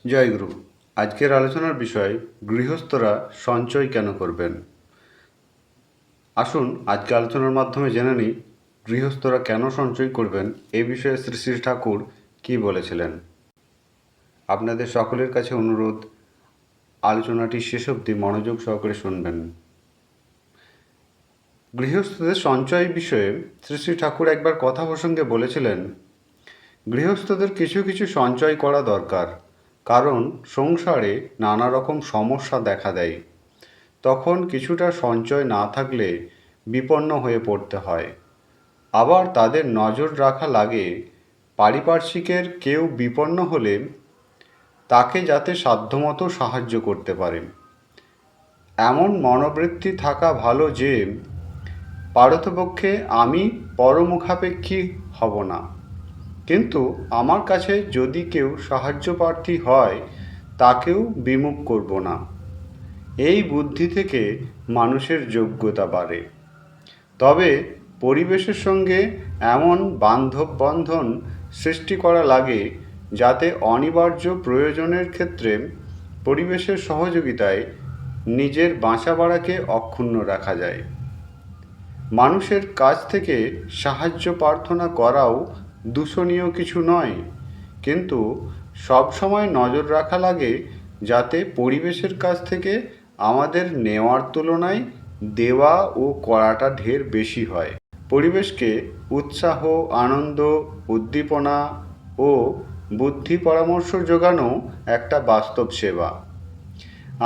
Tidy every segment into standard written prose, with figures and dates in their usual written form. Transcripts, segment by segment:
জয়গুরু। আজকের আলোচনার বিষয় গৃহস্থরা সঞ্চয় কেন করবেন। আসুন আজকে আলোচনার মাধ্যমে জেনে নিই গৃহস্থরা কেন সঞ্চয় করবেন এই বিষয়ে শ্রী শ্রী ঠাকুর কী বলেছিলেন। আপনাদের সকলের কাছে অনুরোধ, আলোচনাটি শেষ অবধি মনোযোগ সহকারে শুনবেন। গৃহস্থদের সঞ্চয় বিষয়ে শ্রী শ্রী ঠাকুর একবার কথা প্রসঙ্গে বলেছিলেন, গৃহস্থদের কিছু কিছু সঞ্চয় করা দরকার, কারণ সংসারে নানা রকম সমস্যা দেখা দেয়। তখন কিছুটা সঞ্চয় না থাকলে বিপন্ন হয়ে পড়তে হয়। আবার তাদের নজর রাখা লাগে পারিপার্শ্বিকের কেউ বিপন্ন হলে তাকে যাতে সাধ্যমতো সাহায্য করতে পারে। এমন মনোবৃত্তি থাকা ভালো যে পারতপক্ষে আমি পরমুখাপেক্ষী হব না, কিন্তু আমার কাছে যদি কেউ সাহায্য প্রার্থী হয় তাকেও বিমুখ করব না। এই বুদ্ধি থেকে মানুষের যোগ্যতা বাড়ে। তবে পরিবেশের সঙ্গে এমন বান্ধববন্ধন সৃষ্টি করা লাগে যাতে অনিবার্য প্রয়োজনের ক্ষেত্রে পরিবেশের সহযোগিতায় নিজের বাঁচা বাড়াকে অক্ষুণ্ণ রাখা যায়। মানুষের কাছ থেকে সাহায্য প্রার্থনা করাও দূষণীয় কিছু নয়, কিন্তু সবসময় নজর রাখা লাগে যাতে পরিবেশের কাছ থেকে আমাদের নেওয়ার তুলনায় দেওয়া ও করাটা ঢের বেশি হয়। পরিবেশকে উৎসাহ, আনন্দ, উদ্দীপনা ও বুদ্ধি পরামর্শ যোগানো একটা বাস্তব সেবা।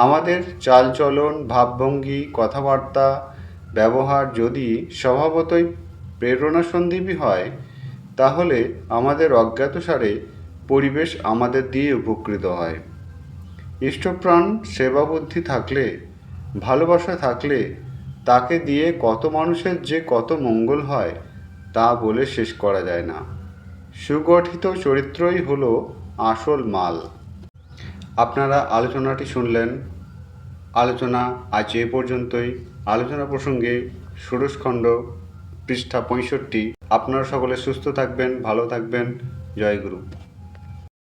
আমাদের চালচলন, ভাবভঙ্গি, কথাবার্তা, ব্যবহার যদি স্বভাবতই প্রেরণাসন্দীপী হয়, তাহলে আমাদের অজ্ঞাতসারে পরিবেশ আমাদের দিয়ে উপকৃত হয়। ইষ্টপ্রাণ সেবাবুদ্ধি থাকলে, ভালোবাসা থাকলে তাকে দিয়ে কত মানুষের যে কত মঙ্গল হয় তা বলে শেষ করা যায় না। সুগঠিত চরিত্রই হলো আসল মাল। আপনারা আলোচনাটি শুনলেন। আলোচনা আজ এ পর্যন্তই। আলোচনা প্রসঙ্গে ষোড়শখণ্ড, পৃষ্ঠা 65। আপনারা সকলে সুস্থ থাকবেন, ভালো থাকবেন। জয় গুরু।